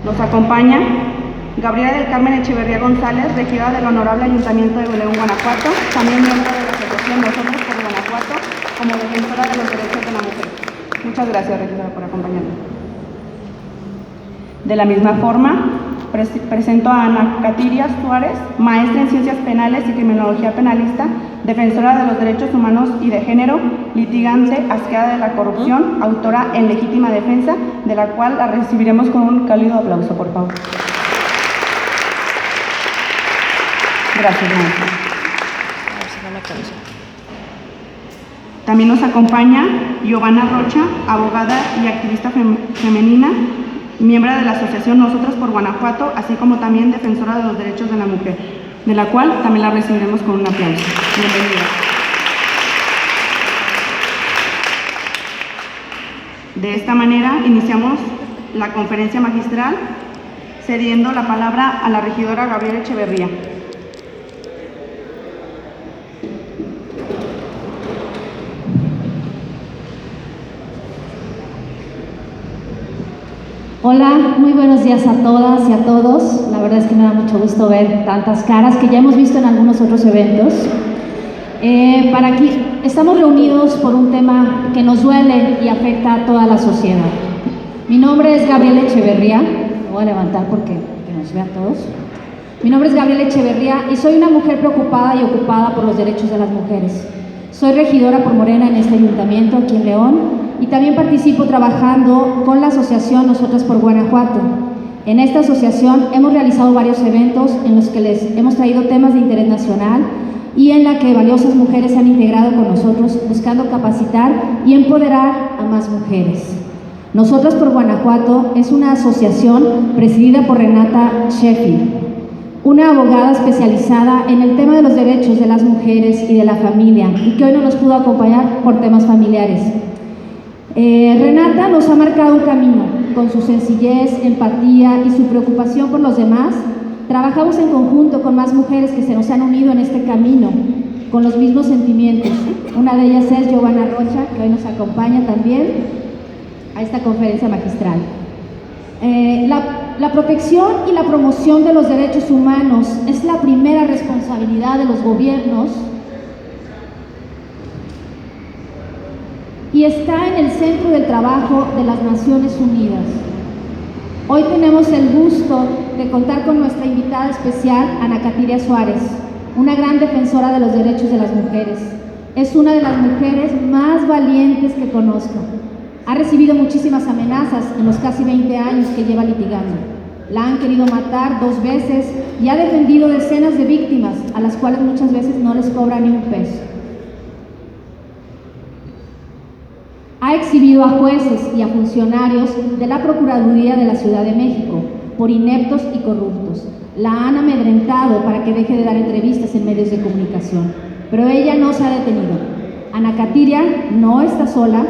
Nos acompaña Gabriela del Carmen Echeverría González, regidora del Honorable Ayuntamiento de León, Guanajuato, también miembro de la Asociación Nosotros por Guanajuato, como defensora de los derechos de la mujer. Muchas gracias, regidora, por acompañarnos. De la misma forma, presento a Ana Katiria Suárez, maestra en Ciencias Penales y Criminología Penalista, defensora de los derechos humanos y de género, litigante asqueada de la corrupción, autora en legítima defensa, de la cual la recibiremos con un cálido aplauso, por favor. Gracias, maestra. También nos acompaña Giovanna Rocha, abogada y activista femenina, miembro de la Asociación Nosotras por Guanajuato, así como también defensora de los derechos de la mujer, de la cual también la recibiremos con un aplauso. Bienvenida. De esta manera iniciamos la conferencia magistral, cediendo la palabra a la regidora Gabriela Echeverría. Hola, muy buenos días a todas y a todos. La verdad es que me da mucho gusto ver tantas caras que ya hemos visto en algunos otros eventos. Estamos reunidos por un tema que nos duele y afecta a toda la sociedad. Mi nombre es Gabriela Echeverría. Me voy a levantar porque nos vean todos. Mi nombre es Gabriela Echeverría y soy una mujer preocupada y ocupada por los derechos de las mujeres. Soy regidora por Morena en este ayuntamiento aquí en León y también participo trabajando con la asociación Nosotras por Guanajuato. En esta asociación hemos realizado varios eventos en los que les hemos traído temas de interés nacional y en la que valiosas mujeres se han integrado con nosotros buscando capacitar y empoderar a más mujeres. Nosotras por Guanajuato es una asociación presidida por Renata Sheffield, una abogada especializada en el tema de los derechos de las mujeres y de la familia y que hoy no nos pudo acompañar por temas familiares. Renata nos ha marcado un camino con su sencillez, empatía y su preocupación por los demás. Trabajamos en conjunto con más mujeres que se nos han unido en este camino con los mismos sentimientos. Una de ellas es Giovanna Rocha, que hoy nos acompaña también a esta conferencia magistral. La protección y la promoción de los derechos humanos es la primera responsabilidad de los gobiernos y está en el centro del trabajo de las Naciones Unidas. Hoy tenemos el gusto de contar con nuestra invitada especial, Ana Katiria Suárez, una gran defensora de los derechos de las mujeres. Es una de las mujeres más valientes que conozco. Ha recibido muchísimas amenazas en los casi 20 años que lleva litigando. La han querido matar 2 veces y ha defendido decenas de víctimas a las cuales muchas veces no les cobra ni un peso. Ha exhibido a jueces y a funcionarios de la Procuraduría de la Ciudad de México por ineptos y corruptos. La han amedrentado para que deje de dar entrevistas en medios de comunicación, pero ella no se ha detenido. Ana Katiria no está sola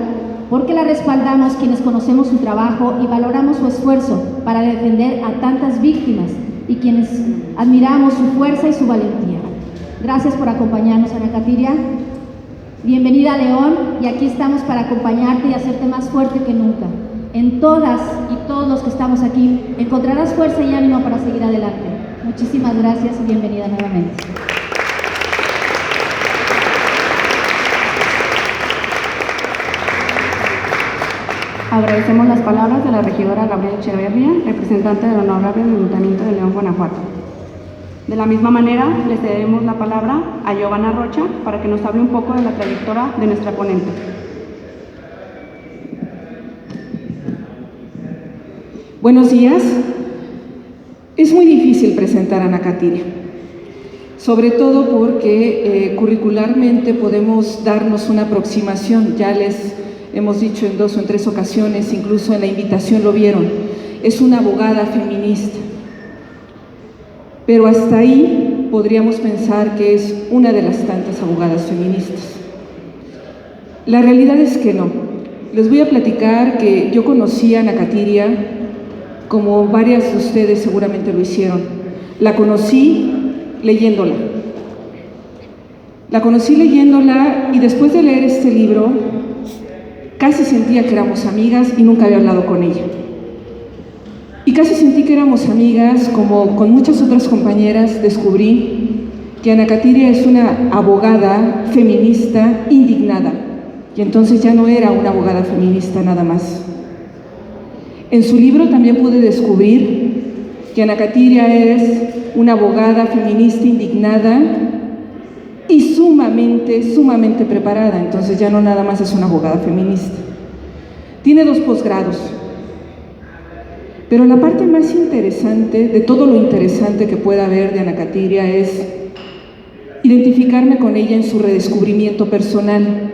porque la respaldamos quienes conocemos su trabajo y valoramos su esfuerzo para defender a tantas víctimas y quienes admiramos su fuerza y su valentía. Gracias por acompañarnos, Ana Katiria. Bienvenida a León y aquí estamos para acompañarte y hacerte más fuerte que nunca. En todas y todos los que estamos aquí encontrarás fuerza y ánimo para seguir adelante. Muchísimas gracias y bienvenida nuevamente. Agradecemos las palabras de la regidora Gabriela Echeverría, representante del Honorable Ayuntamiento de León, Guanajuato. De la misma manera, le cederemos la palabra a Giovanna Rocha para que nos hable un poco de la trayectoria de nuestra ponente. Buenos días. Es muy difícil presentar a Ana Katiria, sobre todo porque curricularmente podemos darnos una aproximación. Ya les hemos dicho en 2 o en 3 ocasiones, incluso en la invitación lo vieron, es una abogada feminista. Pero hasta ahí podríamos pensar que es una de las tantas abogadas feministas. La realidad es que no. Les voy a platicar que yo conocí a Ana Katiria, como varias de ustedes seguramente lo hicieron. La conocí leyéndola. La conocí leyéndola y después de leer este libro, casi sentía que éramos amigas y nunca había hablado con ella. y casi sentí que éramos amigas, como con muchas otras compañeras descubrí que Ana Katiria es una abogada feminista indignada, y entonces ya no era una abogada feminista nada más. En su libro también pude descubrir que Ana Katiria es una abogada feminista indignada y sumamente preparada, entonces ya no nada más es una abogada feminista. Tiene 2 posgrados, pero la parte más interesante, de todo lo interesante que pueda haber de Ana Katiria, es identificarme con ella en su redescubrimiento personal.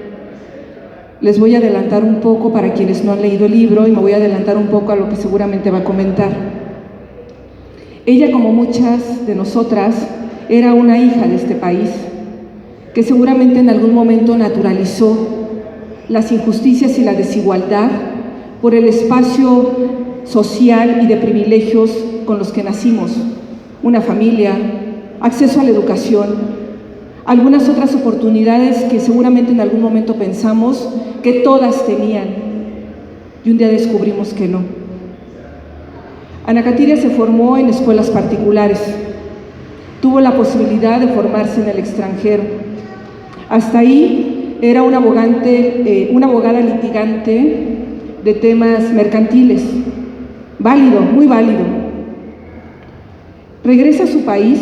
Les voy a adelantar un poco para quienes no han leído el libro y me voy a adelantar un poco a lo que seguramente va a comentar. Ella, como muchas de nosotras, era una hija de este país que seguramente en algún momento naturalizó las injusticias y la desigualdad por el espacio social y de privilegios con los que nacimos, una familia, acceso a la educación, algunas otras oportunidades que seguramente en algún momento pensamos que todas tenían y un día descubrimos que no. Ana Katiria se formó en escuelas particulares, tuvo la posibilidad de formarse en el extranjero. Hasta ahí era una abogada litigante de temas mercantiles, válido, muy válido. Regresa a su país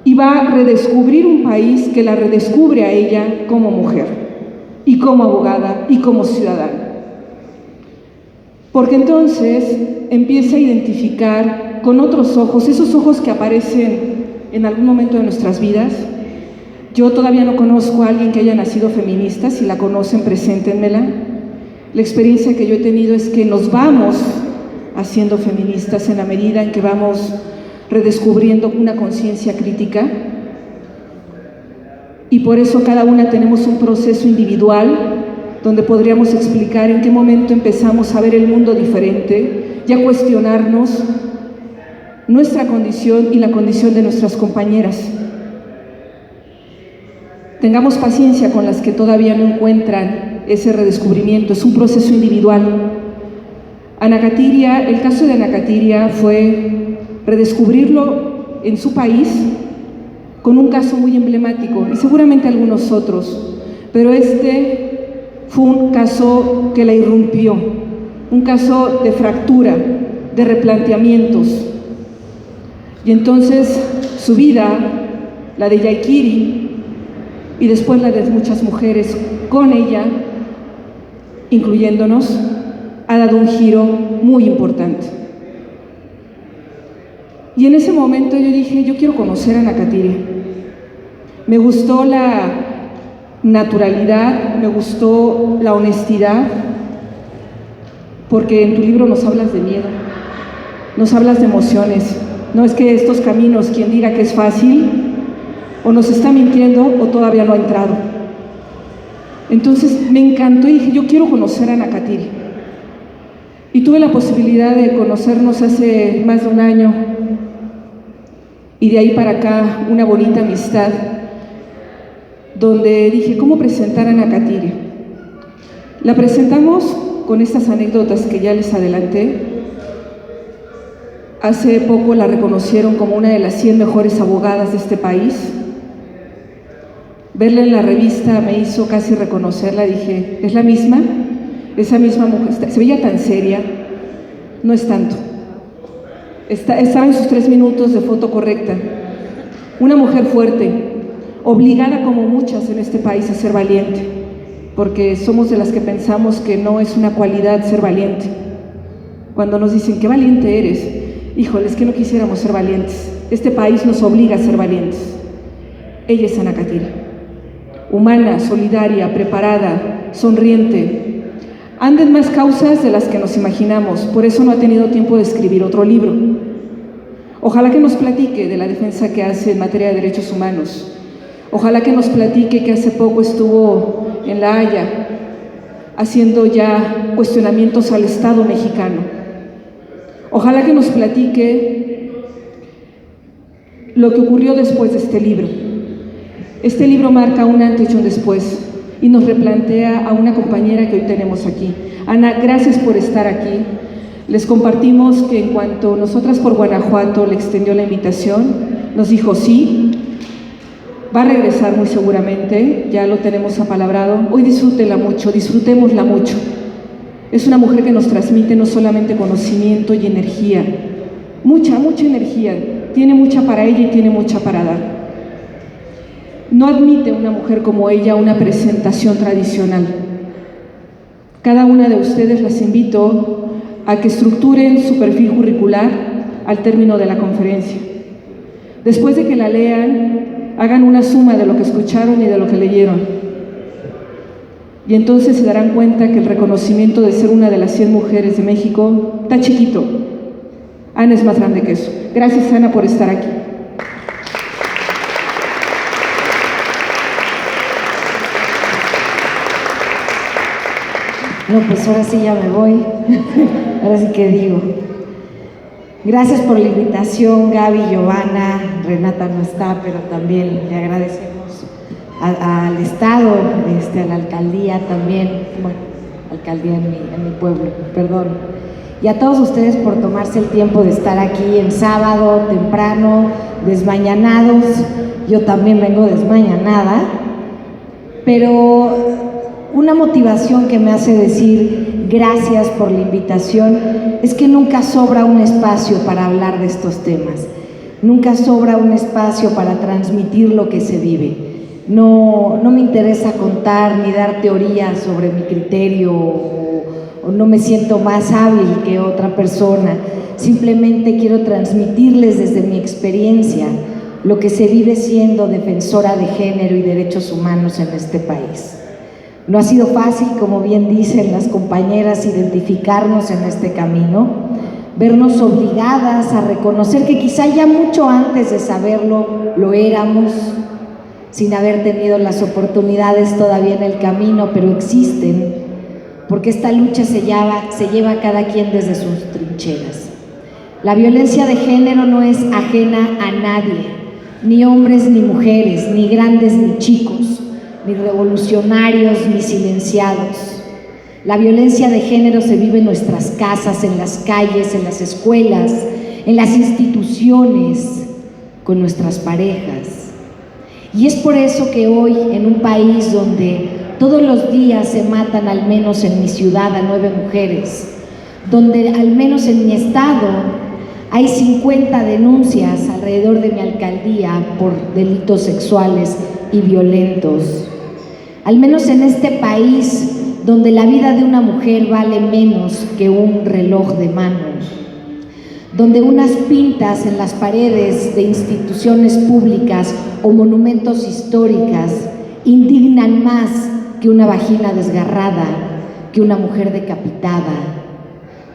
y va a redescubrir un país que la redescubre a ella como mujer y como abogada y como ciudadana. Porque entonces empieza a identificar con otros ojos, esos ojos que aparecen en algún momento de nuestras vidas. Yo todavía no conozco a alguien que haya nacido feminista. Si la conocen, preséntenmela. La experiencia que yo he tenido es que nos vamos haciendo feministas en la medida en que vamos redescubriendo una conciencia crítica, y por eso cada una tenemos un proceso individual donde podríamos explicar en qué momento empezamos a ver el mundo diferente y a cuestionarnos nuestra condición y la condición de nuestras compañeras. Tengamos paciencia con las que todavía no encuentran ese redescubrimiento, es un proceso individual. Ana Katiria, el caso de Ana Katiria fue redescubrirlo en su país con un caso muy emblemático y seguramente algunos otros, pero este fue un caso que la irrumpió, un caso de fractura, de replanteamientos. Y entonces su vida, la de Yaikiri y después la de muchas mujeres con ella, incluyéndonos, ha dado un giro muy importante. Y en ese momento yo dije, yo quiero conocer a Ana Katiria. Me gustó la naturalidad, me gustó la honestidad, porque en tu libro nos hablas de miedo, nos hablas de emociones. No es que estos caminos, quien diga que es fácil, o nos está mintiendo o todavía no ha entrado. Entonces me encantó y dije, yo quiero conocer a Ana Katiria. Y tuve la posibilidad de conocernos hace más de un año, y de ahí para acá una bonita amistad, donde dije, ¿cómo presentar a Ana Katiria? La presentamos con estas anécdotas que ya les adelanté. Hace poco la reconocieron como una de las 100 mejores abogadas de este país. Verla en la revista me hizo casi reconocerla. Dije, ¿es la misma? Esa misma mujer, se veía tan seria. No es tanto. Estaba en sus 3 minutos de foto correcta. Una mujer fuerte, obligada como muchas en este país a ser valiente, porque somos de las que pensamos que no es una cualidad ser valiente. Cuando nos dicen, qué valiente eres, híjole, es que no quisiéramos ser valientes. Este país nos obliga a ser valientes. Ella es Ana Katiria. Humana, solidaria, preparada, sonriente. Anda en más causas de las que nos imaginamos, por eso no ha tenido tiempo de escribir otro libro. Ojalá que nos platique de la defensa que hace en materia de derechos humanos. Ojalá que nos platique que hace poco estuvo en La Haya haciendo ya cuestionamientos al Estado mexicano. Ojalá que nos platique lo que ocurrió después de este libro. Este libro marca un antes y un después. y nos replantea a una compañera que hoy tenemos aquí. Ana, gracias por estar aquí. Les compartimos que en cuanto Nosotras por Guanajuato le extendió la invitación, nos dijo sí, va a regresar muy seguramente, ya lo tenemos apalabrado. Hoy disfrútela mucho, disfrutémosla mucho. Es una mujer que nos transmite no solamente conocimiento y energía, mucha energía, tiene mucha para ella y tiene mucha para dar. No admite una mujer como ella una presentación tradicional. Cada una de ustedes las invito a que estructuren su perfil curricular al término de la conferencia. Después de que la lean, hagan una suma de lo que escucharon y de lo que leyeron. Y entonces se darán cuenta que el reconocimiento de ser una de las 100 mujeres de México está chiquito. Ana es más grande que eso. Gracias, Ana, por estar aquí. No, pues ahora sí ya me voy. Ahora sí que digo. Gracias por la invitación, Gaby, Giovanna. Renata no está, pero también le agradecemos al Estado, a la alcaldía también, bueno, alcaldía en mi pueblo, perdón. Y a todos ustedes por tomarse el tiempo de estar aquí en sábado, temprano, desmañanados. Yo también vengo desmañanada, pero una motivación que me hace decir gracias por la invitación es que nunca sobra un espacio para hablar de estos temas, nunca sobra un espacio para transmitir lo que se vive. No me interesa contar ni dar teorías sobre mi criterio o no me siento más hábil que otra persona, simplemente quiero transmitirles desde mi experiencia lo que se vive siendo defensora de género y derechos humanos en este país. No ha sido fácil, como bien dicen las compañeras, identificarnos en este camino, vernos obligadas a reconocer que quizá ya mucho antes de saberlo lo éramos, sin haber tenido las oportunidades todavía en el camino, pero existen, porque esta lucha se lleva cada quien desde sus trincheras. La violencia de género no es ajena a nadie, ni hombres ni mujeres, ni grandes ni chicos, ni revolucionarios ni silenciados. La violencia de género se vive en nuestras casas, en las calles, en las escuelas, en las instituciones, con nuestras parejas. Y es por eso que hoy, en un país donde todos los días se matan, al menos en mi ciudad, a 9 mujeres, donde al menos en mi estado hay 50 denuncias alrededor de mi alcaldía por delitos sexuales y violentos, al menos en este país donde la vida de una mujer vale menos que un reloj de mano, donde unas pintas en las paredes de instituciones públicas o monumentos históricos indignan más que una vagina desgarrada, que una mujer decapitada,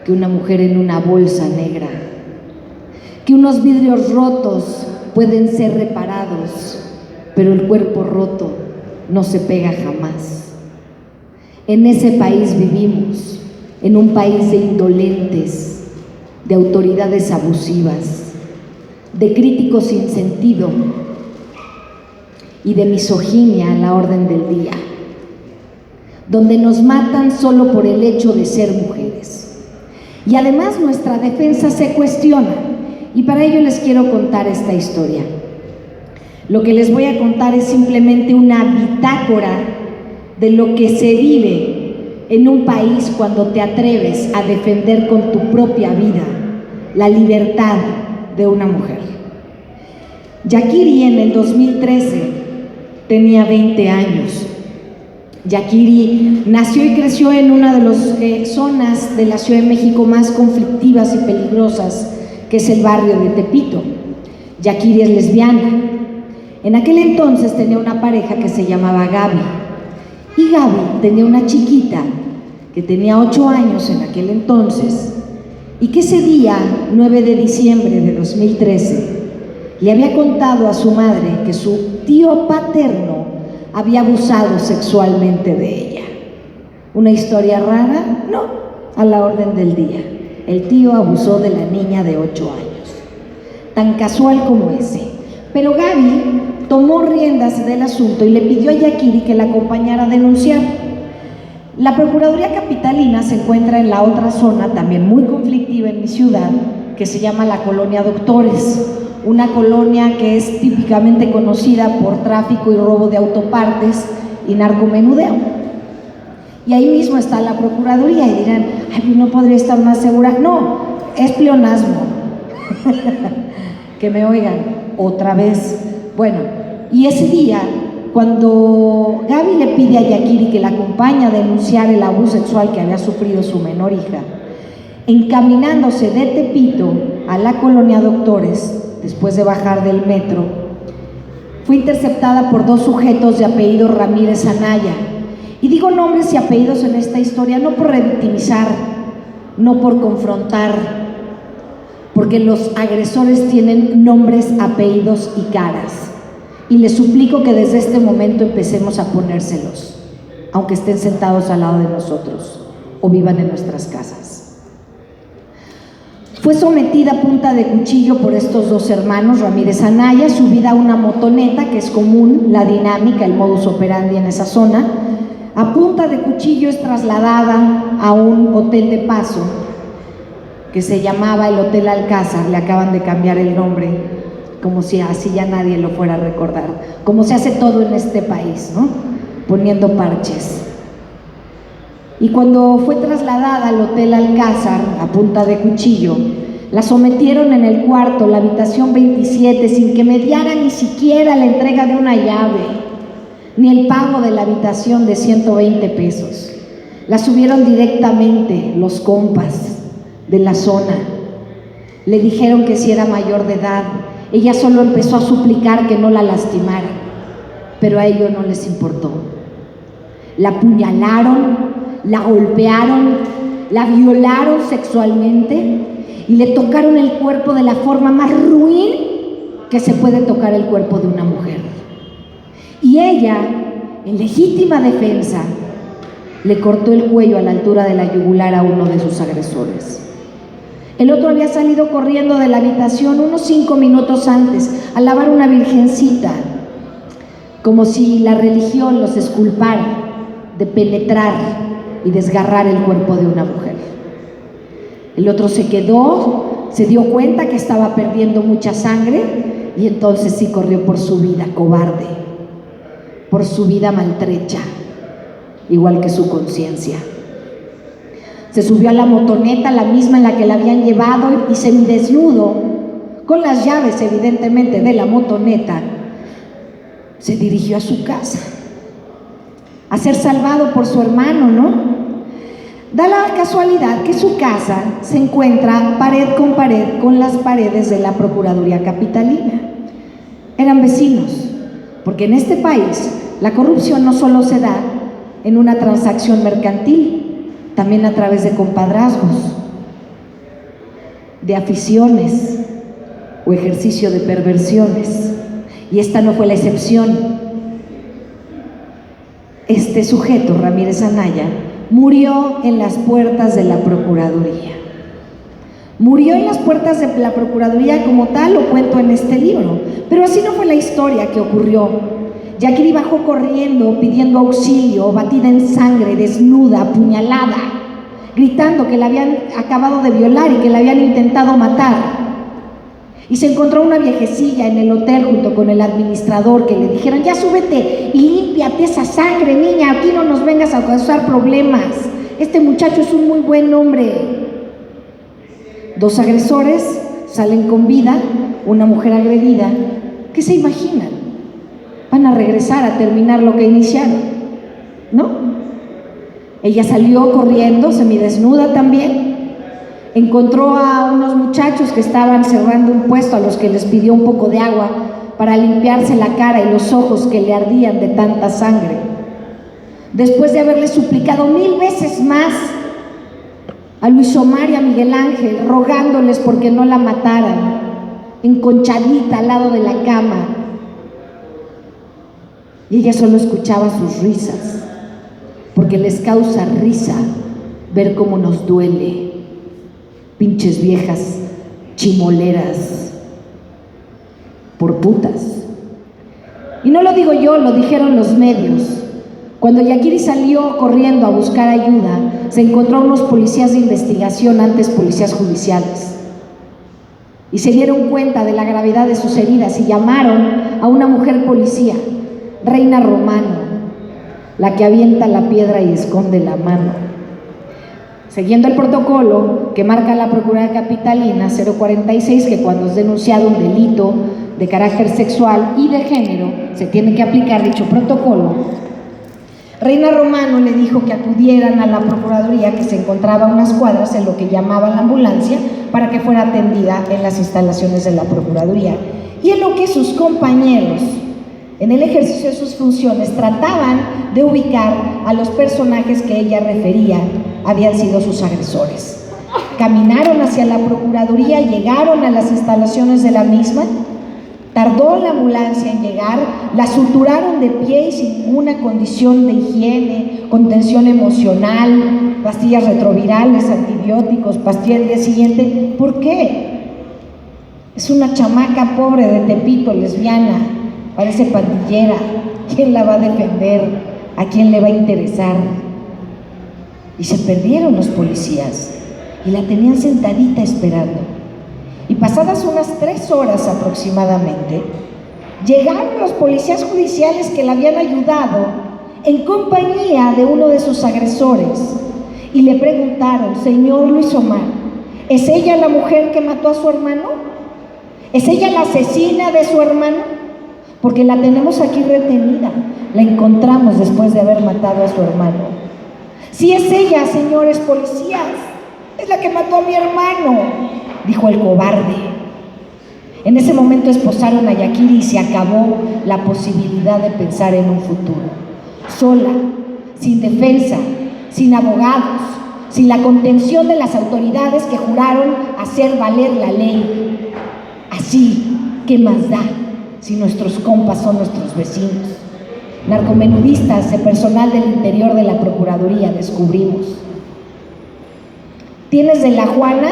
que una mujer en una bolsa negra, que unos vidrios rotos pueden ser reparados, pero el cuerpo roto no se pega jamás. En ese país vivimos, en un país de indolentes, de autoridades abusivas, de críticos sin sentido y de misoginia a la orden del día, donde nos matan solo por el hecho de ser mujeres. Y además nuestra defensa se cuestiona, y para ello les quiero contar esta historia. Lo que les voy a contar es simplemente una bitácora de lo que se vive en un país cuando te atreves a defender con tu propia vida la libertad de una mujer. Yakiri en el 2013 tenía 20 años. Yakiri nació y creció en una de las zonas de la Ciudad de México más conflictivas y peligrosas, que es el barrio de Tepito. Yakiri es lesbiana. En aquel entonces tenía una pareja que se llamaba Gaby. Y Gaby tenía una chiquita que tenía 8 años en aquel entonces, y que ese día, 9 de diciembre de 2013, le había contado a su madre que su tío paterno había abusado sexualmente de ella. ¿Una historia rara? No, a la orden del día. El tío abusó de la niña de 8 años. Tan casual como ese. Pero Gaby tomó riendas del asunto y le pidió a Yakiri que la acompañara a denunciar. La Procuraduría Capitalina se encuentra en la otra zona, también muy conflictiva en mi ciudad, que se llama la Colonia Doctores, una colonia que es típicamente conocida por tráfico y robo de autopartes y narcomenudeo. Y ahí mismo está la Procuraduría y dirán, ay, no podría estar más segura. No, es pleonasmo. Que me oigan otra vez. Bueno, y ese día, cuando Gaby le pide a Yakiri que la acompañe a denunciar el abuso sexual que había sufrido su menor hija, encaminándose de Tepito a la Colonia Doctores, después de bajar del metro, fue interceptada por dos sujetos de apellido Ramírez Anaya. Y digo nombres y apellidos en esta historia no por revictimizar, no por confrontar, porque los agresores tienen nombres, apellidos y caras. Y les suplico que desde este momento empecemos a ponérselos, aunque estén sentados al lado de nosotros o vivan en nuestras casas. Fue sometida a punta de cuchillo por estos dos hermanos, Ramírez Anaya, subida a una motoneta, que es común, la dinámica, el modus operandi en esa zona. A punta de cuchillo es trasladada a un hotel de paso que se llamaba el Hotel Alcázar, le acaban de cambiar el nombre, como si así ya nadie lo fuera a recordar, como se hace todo en este país, ¿no? Poniendo parches. Y cuando fue trasladada al Hotel Alcázar a punta de cuchillo, la sometieron en el cuarto, la habitación 27, sin que mediara ni siquiera la entrega de una llave, ni el pago de la habitación de 120 pesos. La subieron directamente los compas de la zona. Le dijeron que si era mayor de edad. Ella solo empezó a suplicar que no la lastimaran, pero a ellos no les importó. La apuñalaron, la golpearon, la violaron sexualmente y le tocaron el cuerpo de la forma más ruin que se puede tocar el cuerpo de una mujer. Y ella, en legítima defensa, le cortó el cuello a la altura de la yugular a uno de sus agresores. El otro había salido corriendo de la habitación unos 5 minutos antes a lavar una virgencita, como si la religión los exculpara de penetrar y desgarrar el cuerpo de una mujer. El otro se quedó, se dio cuenta que estaba perdiendo mucha sangre y entonces sí corrió por su vida, cobarde, por su vida maltrecha, igual que su conciencia. Se subió a la motoneta, la misma en la que la habían llevado, y semidesnudo, con las llaves evidentemente de la motoneta, se dirigió a su casa, a ser salvado por su hermano, ¿no? Da la casualidad que su casa se encuentra pared con pared con las paredes de la Procuraduría Capitalina. Eran vecinos, porque en este país la corrupción no solo se da en una transacción mercantil, también a través de compadrazgos, de aficiones o ejercicio de perversiones. Y esta no fue la excepción. Este sujeto, Ramírez Anaya, murió en las puertas de la Procuraduría. Murió en las puertas de la Procuraduría como tal, lo cuento en este libro. Pero así no fue la historia que ocurrió. Yakiri bajó corriendo, pidiendo auxilio, batida en sangre, desnuda, apuñalada, gritando que la habían acabado de violar y que la habían intentado matar. Y se encontró una viejecilla en el hotel junto con el administrador, que le dijeron: ya súbete y límpiate esa sangre, niña, aquí no nos vengas a causar problemas, este muchacho es un muy buen hombre. Dos agresores salen con vida, una mujer agredida. ¿Qué se imaginan? Van a regresar a terminar lo que iniciaron, ¿no? Ella salió corriendo, semidesnuda también, encontró a unos muchachos que estaban cerrando un puesto, a los que les pidió un poco de agua para limpiarse la cara y los ojos que le ardían de tanta sangre. Después de haberle suplicado 1000 veces más a Luis Omar y a Miguel Ángel, rogándoles porque no la mataran, enconchadita al lado de la cama, y ella solo escuchaba sus risas, porque les causa risa ver cómo nos duele, pinches viejas chimoleras, por putas. Y no lo digo yo, lo dijeron los medios. Cuando Yakiri salió corriendo a buscar ayuda, se encontró a unos policías de investigación, antes policías judiciales, y se dieron cuenta de la gravedad de sus heridas y llamaron a una mujer policía, Reina Romano, la que avienta la piedra y esconde la mano. Siguiendo el protocolo que marca la Procuraduría Capitalina 046, que cuando es denunciado un delito de carácter sexual y de género, se tiene que aplicar dicho protocolo, Reina Romano le dijo que acudieran a la Procuraduría, que se encontraba a unas cuadras, en lo que llamaban la ambulancia, para que fuera atendida en las instalaciones de la Procuraduría. Y en lo que sus compañeros, en el ejercicio de sus funciones, trataban de ubicar a los personajes que ella refería habían sido sus agresores. Caminaron hacia la Procuraduría, llegaron a las instalaciones de la misma. Tardó la ambulancia en llegar, la suturaron de pie y sin ninguna condición de higiene, contención emocional, pastillas retrovirales, antibióticos, pastillas al día siguiente. ¿Por qué? Es una chamaca pobre de Tepito, lesbiana, parece pandillera. ¿Quién la va a defender? ¿A quién le va a interesar? Y se perdieron los policías y la tenían sentadita esperando. Y pasadas unas 3 horas aproximadamente, llegaron los policías judiciales que la habían ayudado en compañía de uno de sus agresores y le preguntaron: señor Luis Omar, ¿es ella la mujer que mató a su hermano? ¿Es ella la asesina de su hermano? Porque la tenemos aquí retenida, la encontramos después de haber matado a su hermano. Sí, es ella, señores policías, es la que mató a mi hermano, dijo el cobarde. En ese momento esposaron a Yakiri y se acabó la posibilidad de pensar en un futuro. Sola, sin defensa, sin abogados, sin la contención de las autoridades que juraron hacer valer la ley. Así, ¿qué más da si nuestros compas son nuestros vecinos? Narcomenudistas de personal del interior de la Procuraduría, descubrimos. ¿Tienes de la Juana?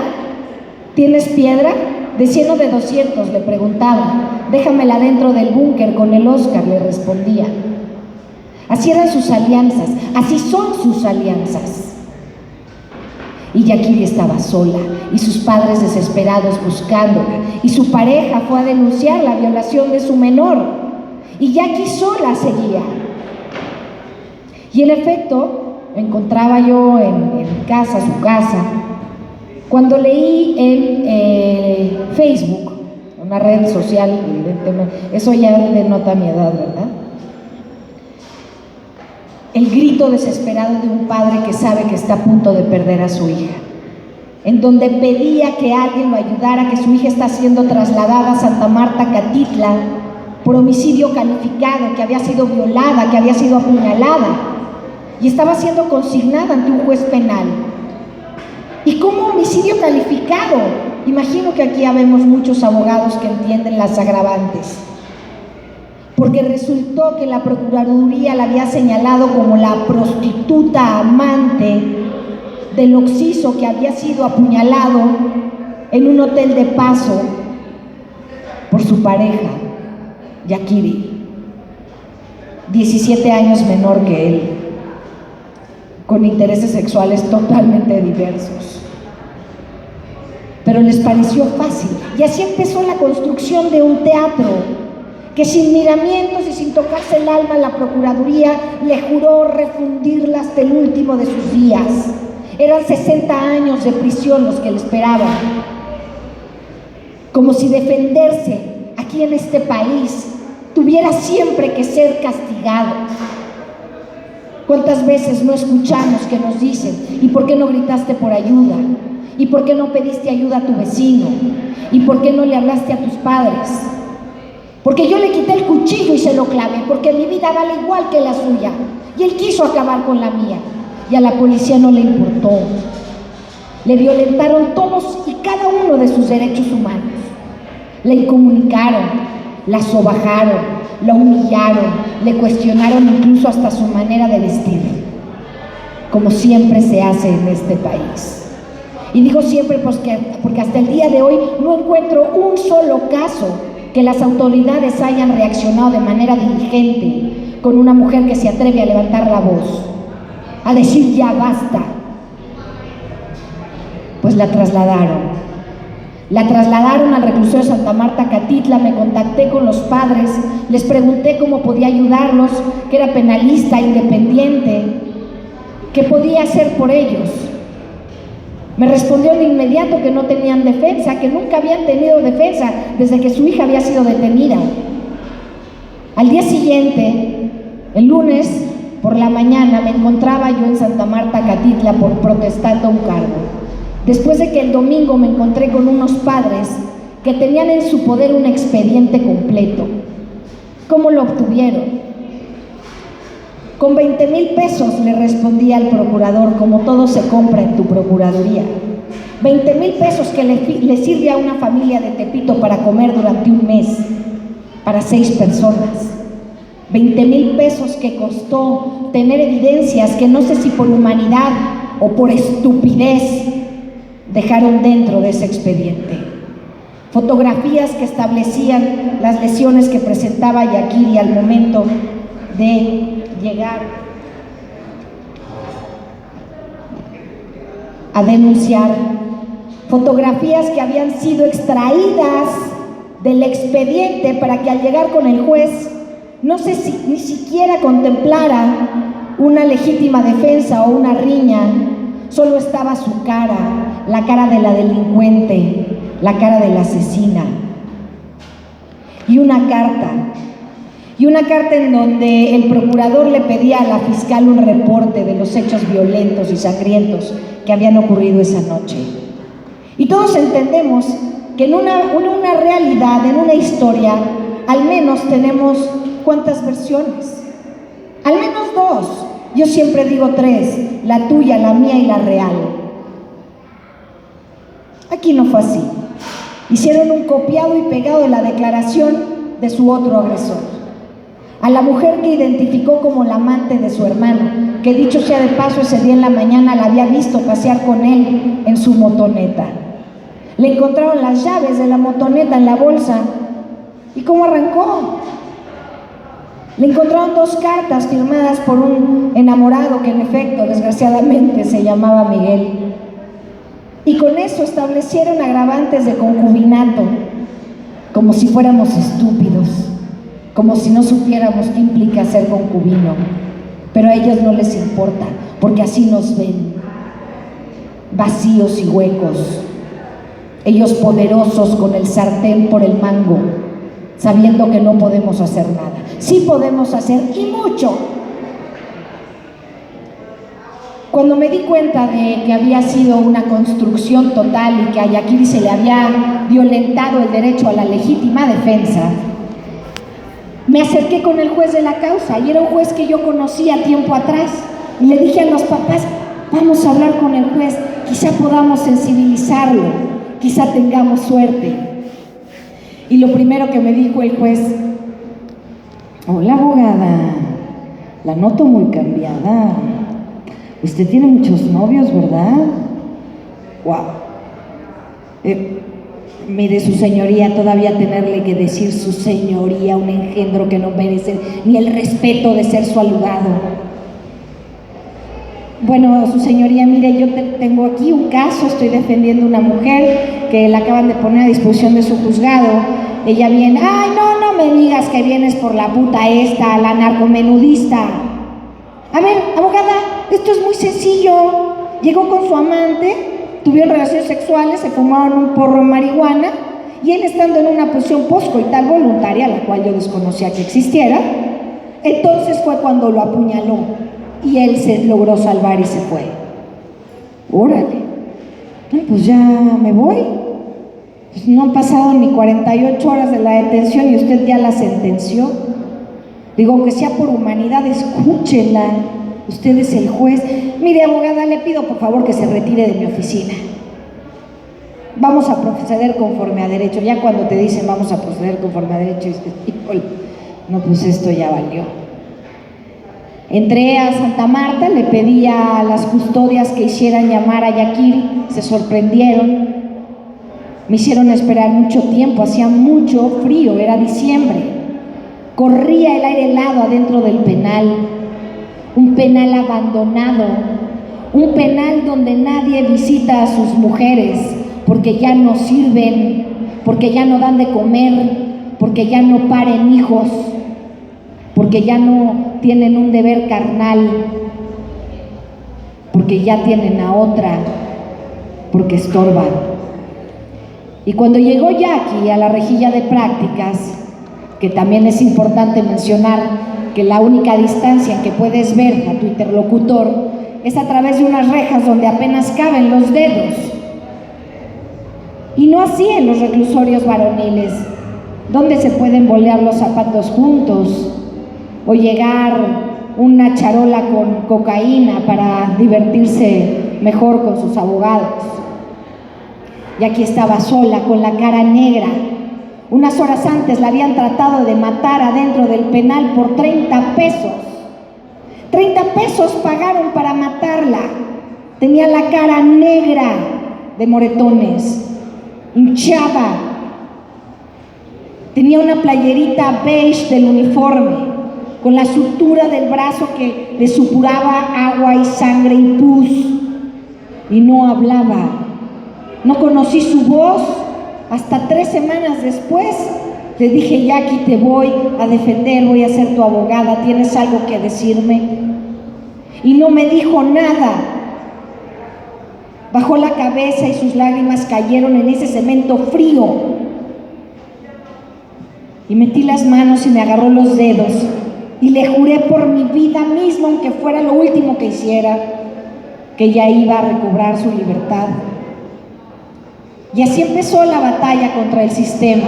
¿Tienes piedra? De 100 o de 200, le preguntaba. Déjamela dentro del búnker con el Oscar, le respondía. Así eran sus alianzas, así son sus alianzas. Y Yakiri estaba sola, y sus padres desesperados buscándola, y su pareja fue a denunciar la violación de su menor, y Yaki sola seguía. Y en efecto, me encontraba yo en casa, su casa, cuando leí en Facebook, una red social, evidentemente, eso ya denota mi edad, ¿verdad? El grito desesperado de un padre que sabe que está a punto de perder a su hija, en donde pedía que alguien lo ayudara, que su hija está siendo trasladada a Santa Marta, Catitla, por homicidio calificado, que había sido violada, que había sido apuñalada, y estaba siendo consignada ante un juez penal. ¿Y cómo homicidio calificado? Imagino que aquí habemos muchos abogados que entienden las agravantes, porque resultó que la Procuraduría la había señalado como la prostituta amante del occiso que había sido apuñalado en un hotel de paso por su pareja, Yakiri, 17 años menor que él, con intereses sexuales totalmente diversos. Pero les pareció fácil, y así empezó la construcción de un teatro que sin miramientos y sin tocarse el alma la Procuraduría le juró refundirla hasta el último de sus días. Eran 60 años de prisión los que le esperaban. Como si defenderse aquí en este país tuviera siempre que ser castigado. ¿Cuántas veces no escuchamos que nos dicen: ¿y por qué no gritaste por ayuda? ¿Y por qué no pediste ayuda a tu vecino? ¿Y por qué no le hablaste a tus padres? Porque yo le quité el cuchillo y se lo clavé, porque mi vida vale igual que la suya, y él quiso acabar con la mía, y a la policía no le importó. Le violentaron todos y cada uno de sus derechos humanos. La incomunicaron, la sobajaron, la humillaron, le cuestionaron incluso hasta su manera de vestir, como siempre se hace en este país. Y digo siempre porque hasta el día de hoy no encuentro un solo caso que las autoridades hayan reaccionado de manera diligente con una mujer que se atreve a levantar la voz, a decir ya basta. Pues la trasladaron al reclusorio de Santa Marta, Catitla. Me contacté con los padres, les pregunté cómo podía ayudarlos, que era penalista, independiente, qué podía hacer por ellos. Me respondió de inmediato que no tenían defensa, que nunca habían tenido defensa desde que su hija había sido detenida. Al día siguiente, el lunes por la mañana, me encontraba yo en Santa Marta, Catitla, por protestando un cargo. Después de que el domingo me encontré con unos padres que tenían en su poder un expediente completo. ¿Cómo lo obtuvieron? Con 20,000 pesos, le respondí al procurador, como todo se compra en tu procuraduría. 20,000 pesos que le sirve a una familia de Tepito para comer durante un mes, para 6 personas. 20,000 pesos que costó tener evidencias que no sé si por humanidad o por estupidez dejaron dentro de ese expediente. Fotografías que establecían las lesiones que presentaba Yakiri al momento de llegar a denunciar. Fotografías que habían sido extraídas del expediente para que al llegar con el juez no sé si ni siquiera contemplara una legítima defensa o una riña. Solo estaba su cara, la cara de la delincuente, la cara de la asesina. Y una carta en donde el procurador le pedía a la fiscal un reporte de los hechos violentos y sangrientos que habían ocurrido esa noche. Y todos entendemos que en una realidad, en una historia, al menos tenemos ¿cuántas versiones? Al menos 2. Yo siempre digo 3, la tuya, la mía y la real. Aquí no fue así. Hicieron un copiado y pegado de la declaración de su otro agresor. A la mujer que identificó como la amante de su hermano, que dicho sea de paso, ese día en la mañana la había visto pasear con él en su motoneta. Le encontraron las llaves de la motoneta en la bolsa. ¿Y cómo arrancó? Le encontraron 2 cartas firmadas por un enamorado que en efecto, desgraciadamente, se llamaba Miguel. Y con eso establecieron agravantes de concubinato, como si fuéramos estúpidos, como si no supiéramos qué implica ser concubino. Pero a ellos no les importa, porque así nos ven, vacíos y huecos. Ellos poderosos con el sartén por el mango, sabiendo que no podemos hacer nada. Sí podemos hacer, y mucho. Cuando me di cuenta de que había sido una construcción total y que a Yakiri se le había violentado el derecho a la legítima defensa, me acerqué con el juez de la causa, y era un juez que yo conocía tiempo atrás, y le dije a los papás, vamos a hablar con el juez, quizá podamos sensibilizarlo, quizá tengamos suerte. Y lo primero que me dijo el juez: hola, abogada, la noto muy cambiada. Usted tiene muchos novios, ¿verdad? ¡Wow! Mire, su señoría, todavía tenerle que decir su señoría, un engendro que no merece ni el respeto de ser su alugado. Bueno, su señoría, mire, yo tengo aquí un caso, estoy defendiendo a una mujer que la acaban de poner a disposición de su juzgado. Ella viene, ay, no me digas que vienes por la puta esta, la narcomenudista. A ver, abogada, esto es muy sencillo. Llegó con su amante, tuvieron relaciones sexuales, se fumaron un porro de marihuana, y él, estando en una posición poscoital voluntaria, la cual yo desconocía que existiera, entonces fue cuando lo apuñaló y él se logró salvar y se fue. Órale, pues ya me voy. Pues no han pasado ni 48 horas de la detención y usted ya la sentenció. Digo, aunque sea por humanidad, escúchela. Usted es el juez. Mire, abogada, le pido por favor que se retire de mi oficina. Vamos a proceder conforme a derecho. Ya cuando te dicen vamos a proceder conforme a derecho, no, pues esto ya valió. Entré a Santa Marta, le pedí a las custodias que hicieran llamar a Yakiri, se sorprendieron. Me hicieron esperar mucho tiempo, hacía mucho frío, era diciembre. Corría el aire helado adentro del penal, un penal abandonado, un penal donde nadie visita a sus mujeres porque ya no sirven, porque ya no dan de comer, porque ya no paren hijos, porque ya no tienen un deber carnal, porque ya tienen a otra, porque estorban. Y cuando llegó Jackie a la rejilla de prácticas, que también es importante mencionar que la única distancia en que puedes ver a tu interlocutor es a través de unas rejas donde apenas caben los dedos. Y no así en los reclusorios varoniles, donde se pueden bolear los zapatos juntos o llegar una charola con cocaína para divertirse mejor con sus abogados. Jackie estaba sola, con la cara negra. Unas horas antes la habían tratado de matar adentro del penal por 30 pesos. 30 pesos pagaron para matarla. Tenía la cara negra de moretones, hinchada. Tenía una playerita beige del uniforme, con la sutura del brazo que le supuraba agua y sangre y pus. Y no hablaba. No conocí su voz hasta 3 semanas después. Le dije: Jackie, te voy a defender, voy a ser tu abogada, ¿tienes algo que decirme? Y no me dijo nada. Bajó la cabeza y sus lágrimas cayeron en ese cemento frío. Y metí las manos y me agarró los dedos y le juré por mi vida misma, aunque fuera lo último que hiciera, que ella iba a recobrar su libertad. Y así empezó la batalla contra el sistema,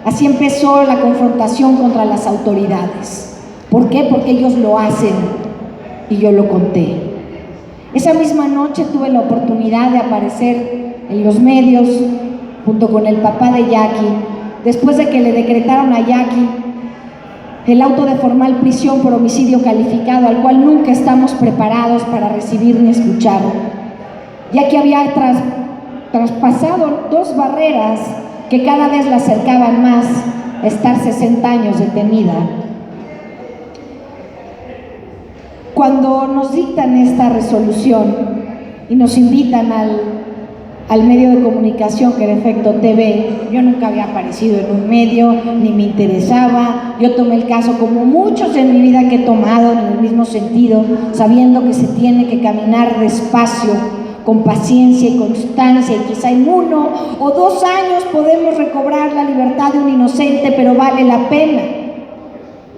así empezó la confrontación contra las autoridades. ¿Por qué? Porque ellos lo hacen y yo lo conté. Esa misma noche tuve la oportunidad de aparecer en los medios junto con el papá de Jackie, después de que le decretaron a Jackie el auto de formal prisión por homicidio calificado, al cual nunca estamos preparados para recibir ni escuchar. Jackie había traspasado 2 barreras que cada vez la acercaban más a estar 60 años detenida. Cuando nos dictan esta resolución y nos invitan al medio de comunicación que era Efecto TV, yo nunca había aparecido en un medio, ni me interesaba. Yo tomé el caso como muchos en mi vida que he tomado, en el mismo sentido, sabiendo que se tiene que caminar despacio, con paciencia y constancia, y quizá en 1 o 2 años podemos recobrar la libertad de un inocente, pero vale la pena,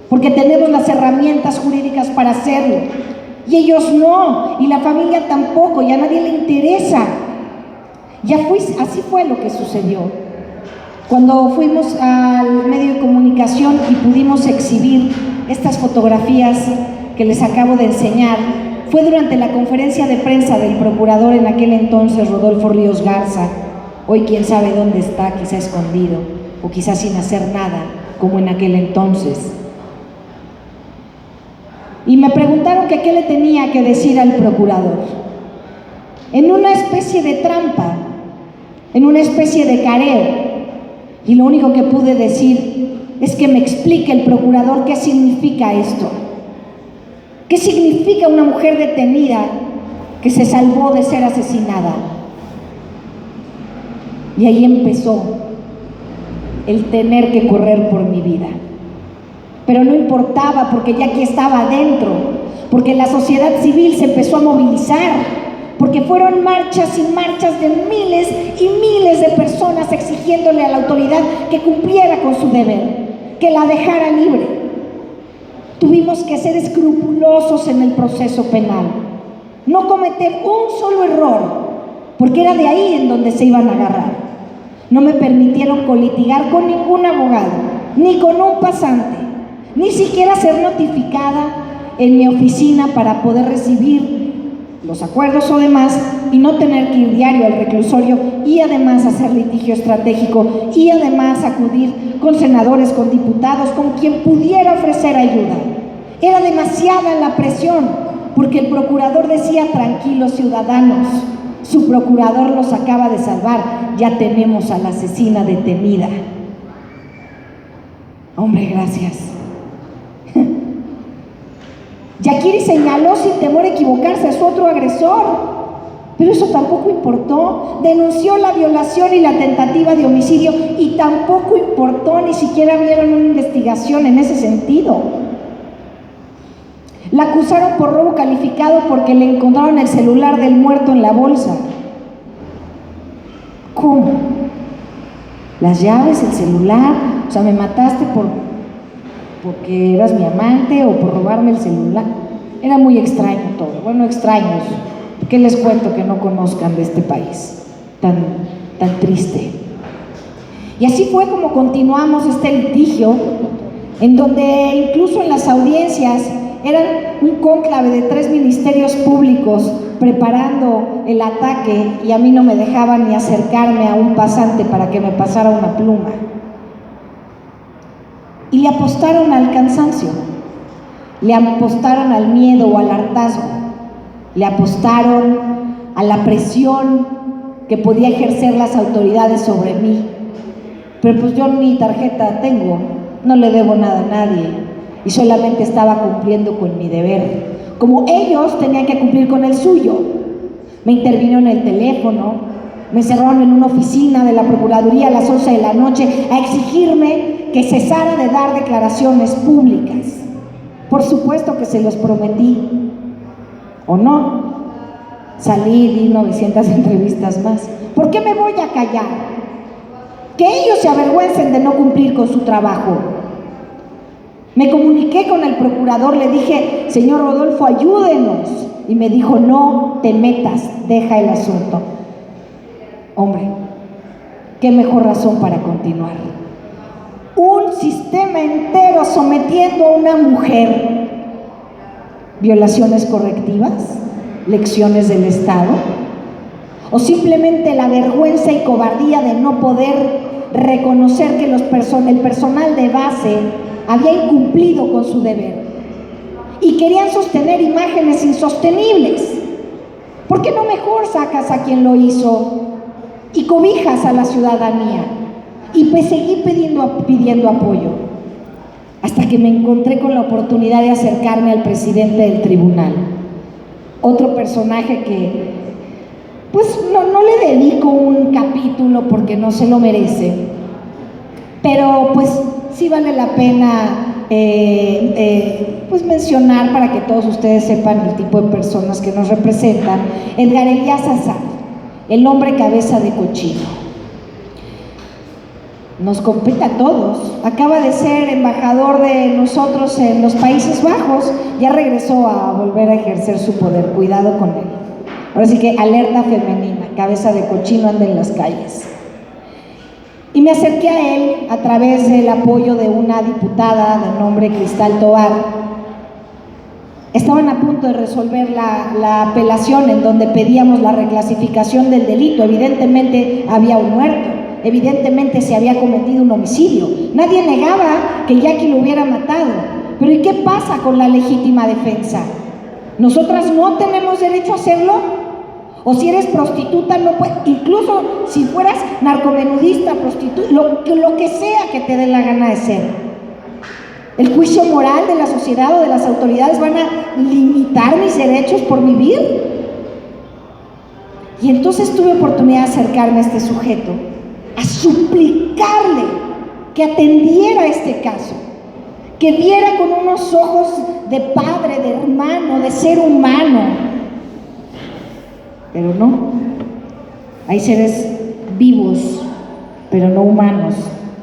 porque tenemos las herramientas jurídicas para hacerlo, y ellos no, y la familia tampoco, y a nadie le interesa. Así fue lo que sucedió. Cuando fuimos al medio de comunicación y pudimos exhibir estas fotografías que les acabo de enseñar, fue durante la conferencia de prensa del procurador en aquel entonces, Rodolfo Ríos Garza. Hoy quién sabe dónde está, quizá escondido, o quizá sin hacer nada, como en aquel entonces. Y me preguntaron que qué le tenía que decir al procurador. En una especie de trampa, en una especie de careo. Y lo único que pude decir es que me explique el procurador qué significa esto. ¿Qué significa una mujer detenida que se salvó de ser asesinada? Y ahí empezó el tener que correr por mi vida. Pero no importaba, porque Jackie estaba adentro, porque la sociedad civil se empezó a movilizar, porque fueron marchas y marchas de miles y miles de personas exigiéndole a la autoridad que cumpliera con su deber, que la dejara libre. Tuvimos que ser escrupulosos en el proceso penal, no cometer un solo error, porque era de ahí en donde se iban a agarrar. No me permitieron colitigar con ningún abogado, ni con un pasante, ni siquiera ser notificada en mi oficina para poder recibir los acuerdos o demás y no tener que ir diario al reclusorio y además hacer litigio estratégico y además acudir con senadores, con diputados, con quien pudiera ofrecer ayuda. Era demasiada la presión, porque el procurador decía: tranquilos ciudadanos, Su procurador los acaba de salvar. Ya tenemos a la asesina detenida. Hombre, gracias. Yakiri señaló sin temor a equivocarse a su otro agresor, pero eso tampoco importó. Denunció la violación y la tentativa de homicidio y tampoco importó, ni siquiera vieron una investigación en ese sentido. La acusaron por robo calificado porque le encontraron el celular del muerto en la bolsa. ¿Cómo? Las llaves, el celular, o sea, me mataste porque eras mi amante o por robarme el celular. Era muy extraño todo. Bueno, extraños. ¿Qué les cuento que no conozcan de este país tan triste? Y así fue como continuamos este litigio, en donde incluso en las audiencias eran un cónclave de 3 ministerios públicos preparando el ataque, y a mí no me dejaban ni acercarme a un pasante para que me pasara una pluma. Y le apostaron al cansancio, le apostaron al miedo o al hartazgo, le apostaron a la presión que podía ejercer las autoridades sobre mí. Pero pues yo ni tarjeta tengo, no le debo nada a nadie y solamente estaba cumpliendo con mi deber, como ellos tenían que cumplir con el suyo. Me intervinieron en el teléfono, me encerraron en una oficina de la Procuraduría a las 11 de la noche a exigirme que cesara de dar declaraciones públicas. Por supuesto que se los prometí, ¿o no? Salí, di 900 entrevistas más. ¿Por qué me voy a callar? Que ellos se avergüencen de no cumplir con su trabajo. Me comuniqué con el procurador, le dije, señor Rodolfo, ayúdenos. Y me dijo, no te metas, deja el asunto. Hombre, qué mejor razón para continuar. Un sistema entero sometiendo a una mujer. ¿Violaciones correctivas? ¿Lecciones del Estado? ¿O simplemente la vergüenza y cobardía de no poder reconocer que el personal de base había incumplido con su deber? Y querían sostener imágenes insostenibles. ¿Por qué no mejor sacas a quien lo hizo y cobijas a la ciudadanía? Y pues seguí pidiendo apoyo, hasta que me encontré con la oportunidad de acercarme al presidente del tribunal, otro personaje que pues no le dedico un capítulo porque no se lo merece, pero pues sí vale la pena pues mencionar para que todos ustedes sepan el tipo de personas que nos representan. Edgar Elías Azar, el hombre cabeza de cochino. Nos compete a todos. Acaba de ser embajador de nosotros en los Países Bajos, ya regresó a volver a ejercer su poder. Cuidado con él. Ahora sí que alerta femenina, cabeza de cochino anda en las calles. Y me acerqué a él a través del apoyo de una diputada de nombre Cristal Tovar. Estaban a punto de resolver la apelación en donde pedíamos la reclasificación del delito. Evidentemente había un muerto. Evidentemente se había cometido un homicidio. Nadie negaba que Jackie lo hubiera matado. Pero ¿y qué pasa con la legítima defensa? ¿Nosotras no tenemos derecho a hacerlo? O si eres prostituta, no puedes, incluso si fueras narcomenudista, prostituta, lo que sea que te dé la gana de ser. ¿El juicio moral de la sociedad o de las autoridades van a limitar mis derechos por vivir? Y entonces tuve oportunidad de acercarme a este sujeto, a suplicarle que atendiera este caso, que viera con unos ojos de padre, de hermano, de ser humano. Pero no, hay seres vivos, pero no humanos,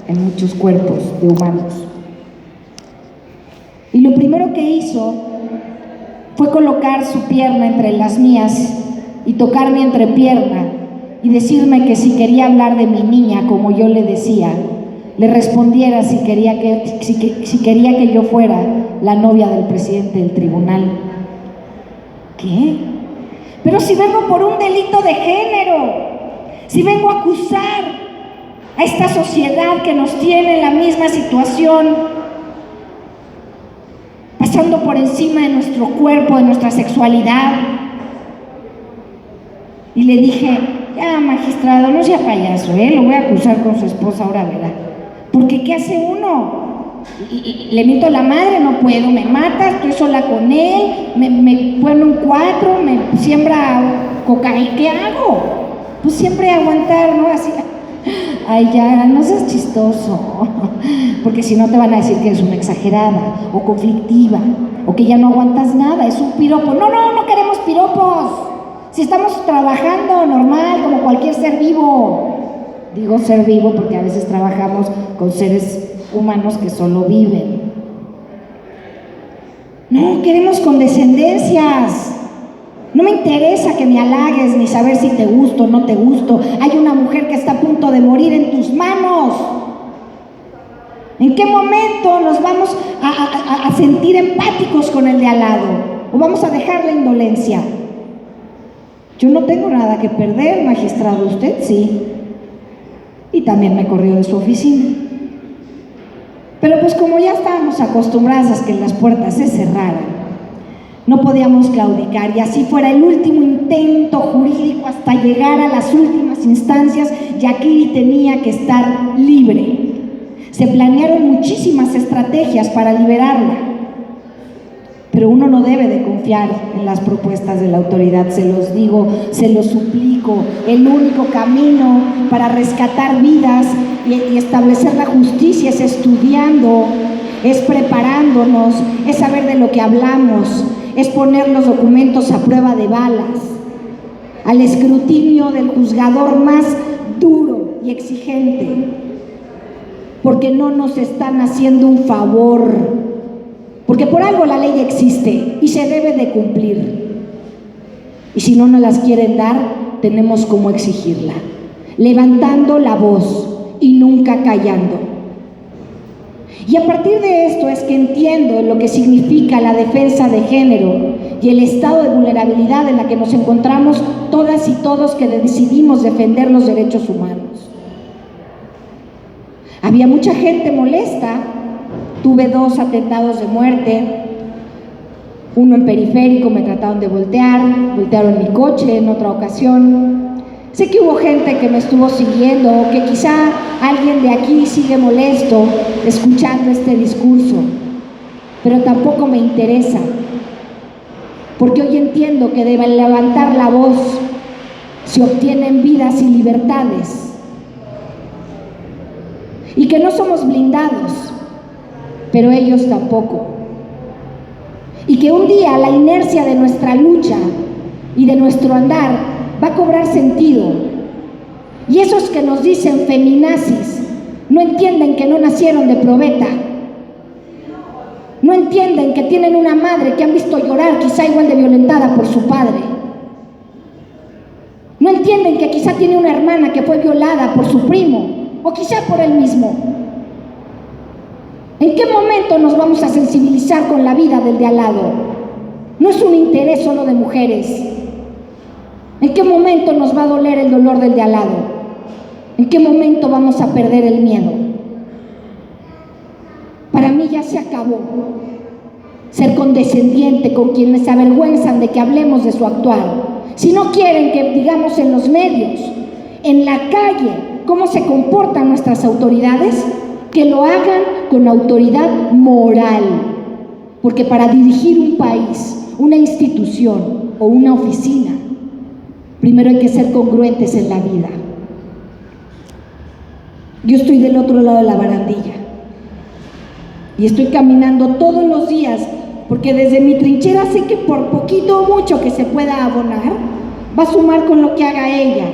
en muchos cuerpos de humanos. Y lo primero que hizo fue colocar su pierna entre las mías y tocar mi entrepierna y decirme que si quería hablar de mi niña, como yo le decía, le respondiera si quería que yo fuera la novia del presidente del tribunal. ¿Qué? Pero si vengo por un delito de género, si vengo a acusar a esta sociedad que nos tiene en la misma situación, pasando por encima de nuestro cuerpo, de nuestra sexualidad. Y le dije, ya magistrado, no sea payaso, lo voy a acusar con su esposa, ahora verá. Porque ¿qué hace uno? Le miento a la madre, no puedo, me mata, estoy sola con él, me pone un 4, me siembra cocaína, ¿qué hago? Pues siempre aguantar, ¿no? Así, ay, ya, no seas chistoso, porque si no te van a decir que eres una exagerada, o conflictiva, o que ya no aguantas nada, es un piropo. No queremos piropos, si estamos trabajando normal, como cualquier ser vivo. Digo ser vivo porque a veces trabajamos con seres humanos que solo viven. No, queremos condescendencias. No me interesa que me halagues ni saber si te gusto o no te gusto. Hay una mujer que está a punto de morir en tus manos. ¿En qué momento nos vamos a sentir empáticos con el de al lado? ¿O vamos a dejar la indolencia? Yo no tengo nada que perder, magistrado, usted sí. Y también me corrió de su oficina. Pero pues como ya estábamos acostumbradas a que las puertas se cerraran, no podíamos claudicar, y así fuera el último intento jurídico hasta llegar a las últimas instancias, Yakiri tenía que estar libre. Se planearon muchísimas estrategias para liberarla, pero uno no debe de confiar en las propuestas de la autoridad, se los digo, se los suplico. El único camino para rescatar vidas y establecer la justicia es estudiando, es preparándonos, es saber de lo que hablamos, es poner los documentos a prueba de balas, al escrutinio del juzgador más duro y exigente, porque no nos están haciendo un favor, porque por algo la ley existe y se debe de cumplir. Y si no nos las quieren dar, tenemos como exigirla, levantando la voz y nunca callando. Y a partir de esto es que entiendo lo que significa la defensa de género y el estado de vulnerabilidad en la que nos encontramos todas y todos que decidimos defender los derechos humanos. Había mucha gente molesta. Tuve 2 atentados de muerte, uno en Periférico, me trataron de voltearon mi coche en otra ocasión. Sé que hubo gente que me estuvo siguiendo, o que quizá alguien de aquí sigue molesto escuchando este discurso, pero tampoco me interesa, porque hoy entiendo que deben levantar la voz, se obtienen vidas y libertades, y que no somos blindados, pero ellos tampoco, y que un día la inercia de nuestra lucha y de nuestro andar va a cobrar sentido. Y esos que nos dicen feminazis no entienden que no nacieron de probeta, no entienden que tienen una madre que han visto llorar quizá igual de violentada por su padre, no entienden que quizá tiene una hermana que fue violada por su primo o quizá por él mismo. ¿En qué momento nos vamos a sensibilizar con la vida del de al lado? No es un interés solo de mujeres. ¿En qué momento nos va a doler el dolor del de al lado? ¿En qué momento vamos a perder el miedo? Para mí ya se acabó ser condescendiente con quienes se avergüenzan de que hablemos de su actuar. Si no quieren que digamos en los medios, en la calle, cómo se comportan nuestras autoridades, que lo hagan con autoridad moral, porque para dirigir un país, una institución o una oficina, primero hay que ser congruentes en la vida. Yo estoy del otro lado de la barandilla y estoy caminando todos los días, porque desde mi trinchera sé que por poquito o mucho que se pueda abonar, va a sumar con lo que haga ella,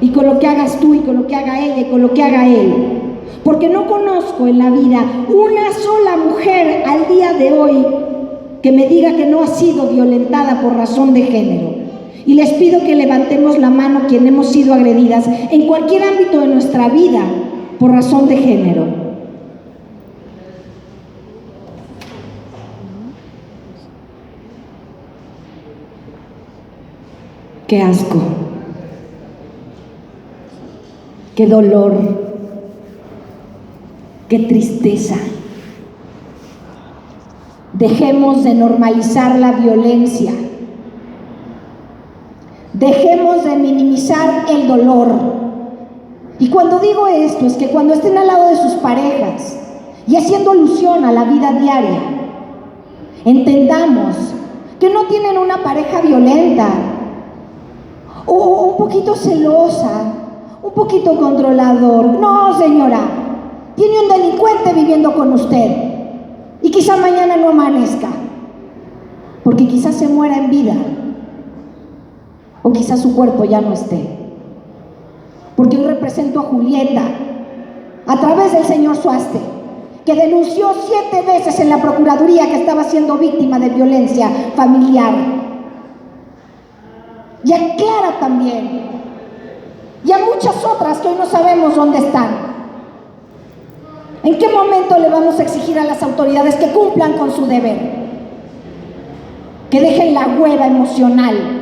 y con lo que hagas tú, y con lo que haga ella, y con lo que haga él. Porque no conozco en la vida una sola mujer al día de hoy que me diga que no ha sido violentada por razón de género. Y les pido que levantemos la mano quien hemos sido agredidas en cualquier ámbito de nuestra vida por razón de género. Qué asco, qué dolor, qué tristeza. Dejemos de normalizar la violencia. Dejemos de minimizar el dolor. Y cuando digo esto es que cuando estén al lado de sus parejas y haciendo alusión a la vida diaria, entendamos que no tienen una pareja violenta o un poquito celosa, un poquito controlador. No, señora, tiene un delincuente viviendo con usted y quizá mañana no amanezca, porque quizás se muera en vida o quizás su cuerpo ya no esté. Porque hoy represento a Julieta a través del señor Suaste, que denunció 7 veces en la Procuraduría que estaba siendo víctima de violencia familiar. Y a Clara también, y a muchas otras que hoy no sabemos dónde están. ¿En qué momento le vamos a exigir a las autoridades que cumplan con su deber? Que dejen la hueva emocional,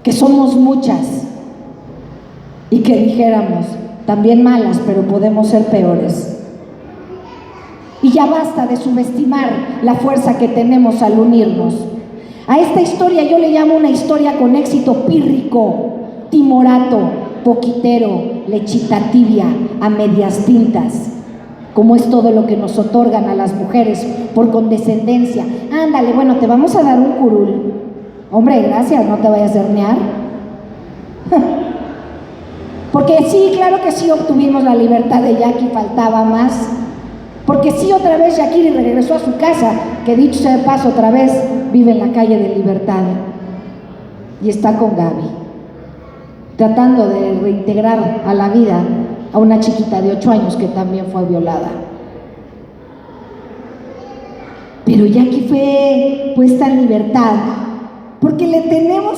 que somos muchas y que dijéramos, también malas, pero podemos ser peores. Y ya basta de subestimar la fuerza que tenemos al unirnos. A esta historia yo le llamo una historia con éxito pírrico, timorato, poquitero, lechita tibia, a medias tintas, como es todo lo que nos otorgan a las mujeres por condescendencia. Ándale, bueno, te vamos a dar un curul. Hombre, gracias, no te vayas a herniar. Porque sí, claro que sí obtuvimos la libertad de Jackie, faltaba más. Porque sí, otra vez Yakiri regresó a su casa, que dicho sea de paso, otra vez vive en la calle de Libertad y está con Gaby, tratando de reintegrar a la vida a una chiquita de 8 años que también fue violada. Pero Jackie fue puesta en libertad porque le tenemos